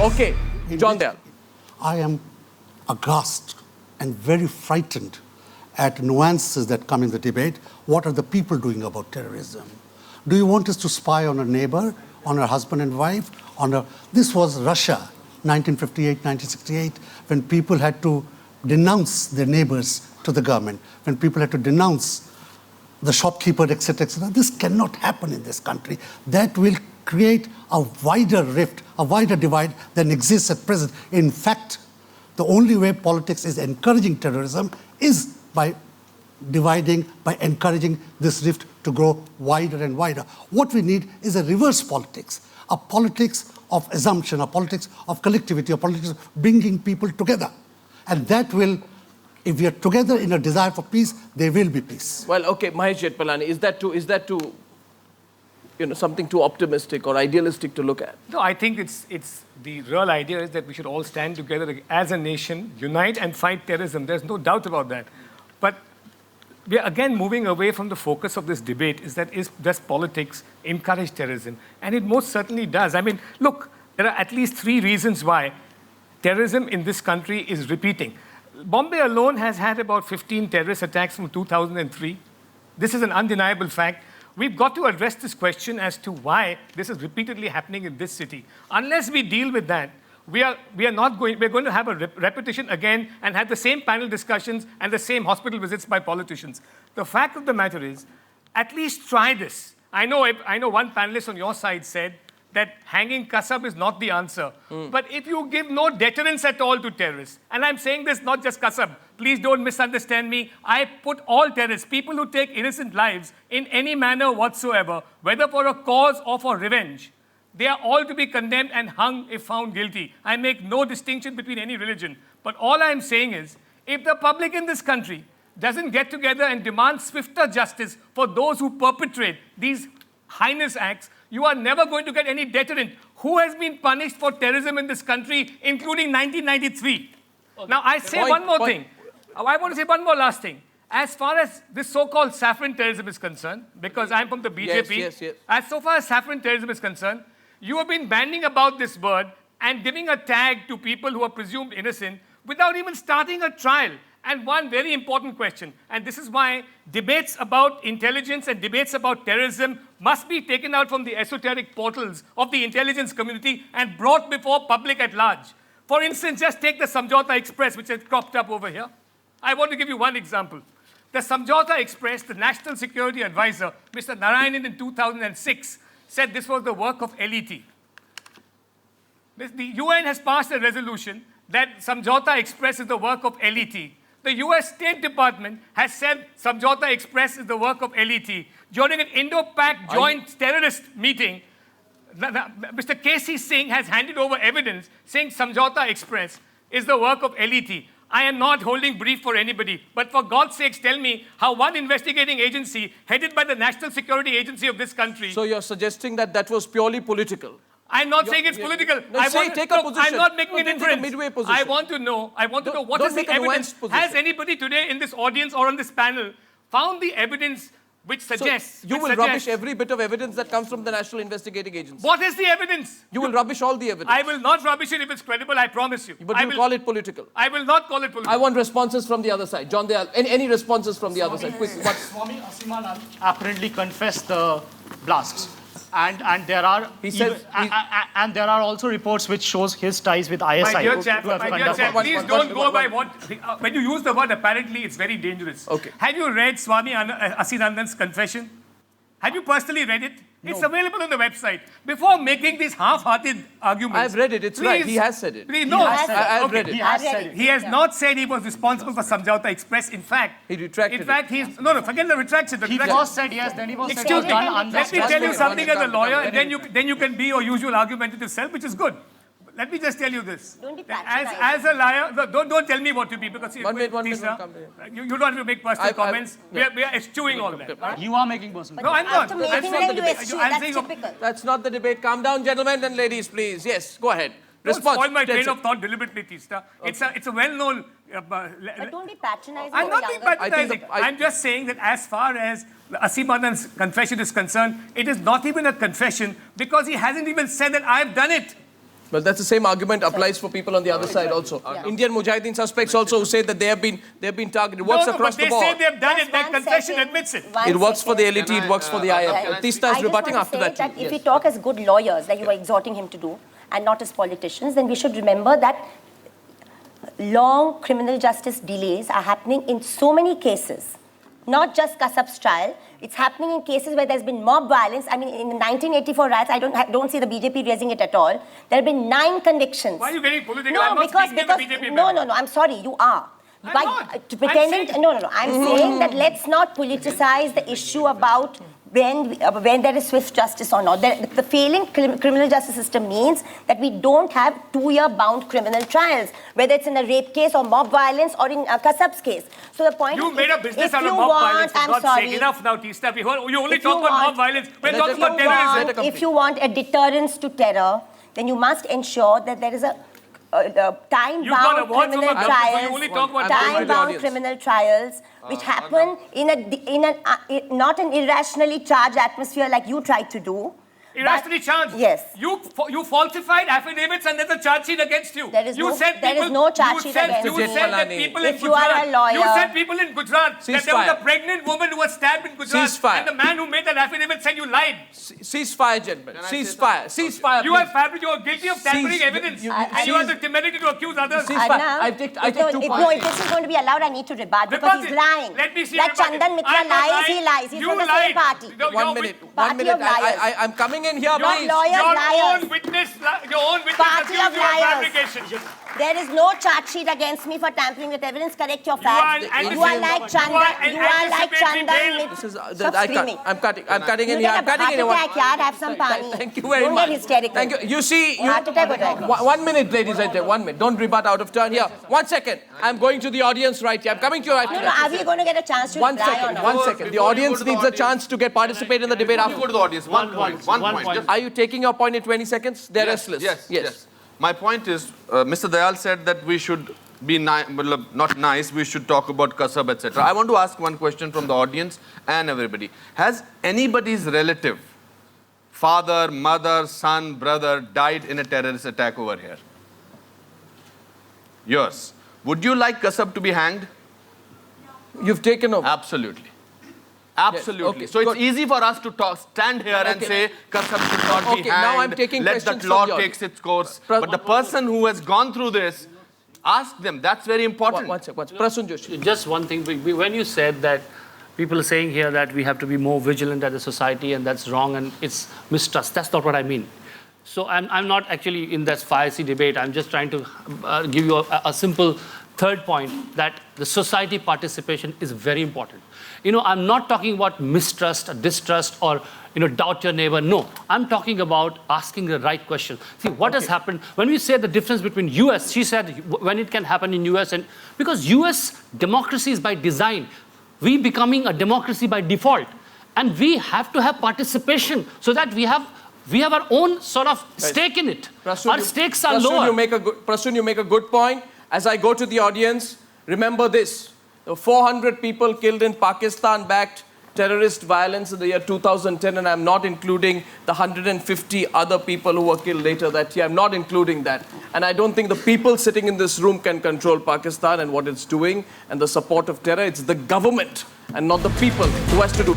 Okay, John Dayal. I am aghast and very frightened at nuances that come in the debate. What are the people doing about terrorism? Do you want us to spy on a neighbor, on a husband and wife? This was Russia, 1958, 1968, when people had to denounce their neighbors to the government, when people had to denounce the shopkeeper, etc., etc. This cannot happen in this country. That will create a wider rift, a wider divide than exists at present. In fact, the only way politics is encouraging terrorism is by dividing, by encouraging this rift to grow wider and wider. What we need is a reverse politics, a politics of assumption, a politics of collectivity, a politics of bringing people together. And that will, if we are together in a desire for peace, there will be peace. Well, okay, Mahesh Jetpalani, is that too something too optimistic or idealistic to look at? No, I think it's the real idea is that we should all stand together as a nation, unite and fight terrorism. There's no doubt about that. But we are again moving away from the focus of this debate does politics encourage terrorism? And it most certainly does. I mean, look, there are at least 3 reasons why terrorism in this country is repeating. Bombay alone has had about 15 terrorist attacks from 2003. This is an undeniable fact. We've got to address this question as to why this is repeatedly happening in this city. Unless we deal with that, we're going to have a repetition again and have the same panel discussions and the same hospital visits by politicians. The fact of the matter is, at least try this. I know one panelist on your side said that hanging Kasab is not the answer. But if you give no deterrence at all to terrorists, and I'm saying this not just Kasab, please don't misunderstand me. I put all terrorists, people who take innocent lives in any manner whatsoever, whether for a cause or for revenge, they are all to be condemned and hung if found guilty. I make no distinction between any religion. But all I'm saying is, if the public in this country doesn't get together and demand swifter justice for those who perpetrate these heinous acts, you are never going to get any deterrent. Who has been punished for terrorism in this country, including 1993? Okay. Now, I say one more thing. I want to say one more last thing. As far as this so-called saffron terrorism is concerned, because I'm from the BJP, yes. as so far as saffron terrorism is concerned, you have been banning about this word and giving a tag to people who are presumed innocent without even starting a trial. And one very important question, and this is why debates about intelligence and debates about terrorism must be taken out from the esoteric portals of the intelligence community and brought before public at large. For instance, just take the Samjhauta Express, which has cropped up over here. I want to give you one example. The Samjhauta Express, the National Security Advisor, Mr. Narayanan in 2006, said this was the work of LET. The UN has passed a resolution that Samjhauta Express is the work of LET. The US State Department has said Samjhauta Express is the work of LET. During an Indo-Pak joint terrorist meeting, Mr. K.C. Singh has handed over evidence saying Samjhauta Express is the work of LET. I am not holding brief for anybody, but for God's sakes, tell me how one investigating agency headed by the National Security Agency of this country... So you're suggesting that was purely political? I'm not saying it's political. Take a position. I'm not making an inference. Midway position. I want to know what is the evidence. Has anybody today in this audience or on this panel found the evidence which suggests... So you will rubbish every bit of evidence that comes from the National Investigating Agency? What is the evidence? You will rubbish all the evidence? I will not rubbish it if it's credible, I promise you. But you will call it political? I will not call it political. I want responses from the other side. John Dayal, any responses from the other side? Quickly. Swami Asimanand apparently confessed the blasts. And there are and there are also reports which shows his ties with ISI. My dear chap, please don't go by what... when you use the word apparently, it's very dangerous. Okay. Have you read Swami Asimanand's confession? Have you personally read it? No. It's available on the website. Before making these half-hearted arguments... I've read it. It's right. He has said it. Please, no. I've read it. He has said it. He has not said he was responsible for Samjhauta Express. In fact... He retracted he's... No, forget the retraction. He first said yes, then he was said Excuse me. done. Let me tell you something as a lawyer, and then you can be your usual argumentative self, which is good. Let me just tell you this. Don't be as a liar, don't tell me what to be, because one minute, you don't have to make personal comments. We are eschewing all that. Right? You are making personal. No, I'm not. That's not the debate. That's not the debate. Calm down, gentlemen and ladies, please. Yes, go ahead. Don't spoil my train of thought deliberately, Teesta. Okay. It's a well-known... but don't be patronizing. I'm not being patronizing. I'm just saying that as far as Asimanand's confession is concerned, it is not even a confession because he hasn't even said that I've done it. Well, that's the same argument applies for people on the other side also. Indian Mujahideen suspects also who say that they have been targeted. It works across the board. They say they've done it. Their One confession second. admits it. One It works for the second. LET, it works for the IF. Tista is rebutting after that. If Yes. we talk as good lawyers, like you were exhorting him to do, and not as politicians, then we should remember that long criminal justice delays are happening in so many cases. Not just Kasab's trial. It's happening in cases where there's been mob violence. I mean, in the 1984 riots, I don't see the BJP raising it at all. There have been 9 convictions. Why are you getting political? No, I'm not because speaking as a BJP no, member. I'm sorry, you are. I'm By not. pretending, I'm saying- no. I'm saying that let's not politicize the issue about when there is swift justice or not. The failing criminal justice system means that we don't have 2-year bound criminal trials, whether it's in a rape case or mob violence or in Kasab's case. So the point You is, made a if business out of you mob want, violence, for I'm God's sorry. sake. Enough now, Tista. You only If talk you about mob want- violence. We're Let talking it- about terrorism. complete. If you want a deterrence to terror, then you must ensure that there is a You've got time-bound awards from criminal a government, so you trials, only talk about time-bound time-bound criminal trials, which happen in not an irrationally charged atmosphere like you tried to do. Irrationally charged. Yes. You falsified affidavits and there's a charge sheet against you. There is you no- said there is people, no charge you sheet said, against you me. said that people in If you are Gujarat. a lawyer- You said people in Gujarat that there was Ceasefire. a pregnant woman who was stabbed in Gujarat. Ceasefire. And the man who made that affidavit said you lied. Ceasefire, gentlemen. Ceasefire. Ceasefire. You are fabricating. You are guilty of tampering Cease- evidence. you- and you are the temerity to accuse others. Cease- Arnav, I take if 2 points. No, if this is going to be allowed, I need to rebut because Rebut he's it. lying. Let me see Like rebut it. Chandan Mitra I'm not lies, he lying. lies. He's You from the lied. same party. No, One you're minute. with- Party One minute. of liars. I'm coming in here, Not please. lawyers, Your liars. own witness Party accused of you of liars. fabrication. There is no charge sheet against me for tampering with evidence. Correct your You are facts. an You are like anticipatory- Chandan. You are like anticipatory Chandan. bail. This is, Stop I screaming. can't. I'm cutting in You here. get I'm a cutting in heart here. attack, yaar. Have some pani. Thank you very Don't much. get hysterical. Thank you. You see, Heart attack ho jayega. 1 minute, ladies and gentlemen. 1 minute. Don't rebut out of turn here. 1 second. I'm going to the audience right here. I'm coming to you right No, here. are we going to get a chance to 1 reply or second. not? 1 second. The Before you audience go to the needs a audience- chance to participate in the debate Before you after. go to the audience, one point. Just- Are you taking your point in 20 seconds? They're Yes, restless. yes. My point is, Mr. Dayal said that we should be not nice, we should talk about Kasab, etc. I want to ask one question from the audience and everybody. Has anybody's relative, father, mother, son, brother, died in a terrorist attack over here? Yours. Would you like Kasab to be hanged? You've taken over. Absolutely. Absolutely. okay, So it's good. easy for us to stand here and Okay. say Kasab should not be Okay, hanged. now I'm taking let questions the law from the takes its course. Pra- But the person who has gone through this, ask them. That's very important. One second. Prasun Joshi. Just one thing, when you said that people are saying here that we have to be more vigilant as a society and that's wrong and it's mistrust, that's not what I mean. So I'm not actually in this 5C debate. I'm just trying to give you a simple third point that the society participation is very important. I'm not talking about mistrust or distrust or doubt your neighbor. No, I'm talking about asking the right question. See, what has happened when we say the difference between US, she said when it can happen in US, and because US democracy is by design, we becoming a democracy by default. And we have to have participation so that we have our own sort of stake in it. Our stakes are lower. Prasun, you make a good point. As I go to the audience, remember this. There were 400 people killed in Pakistan-backed terrorist violence in the year 2010, and I'm not including the 150 other people who were killed later that year. I'm not including that. And I don't think the people sitting in this room can control Pakistan and what it's doing and the support of terror. It's the government and not the people who has to do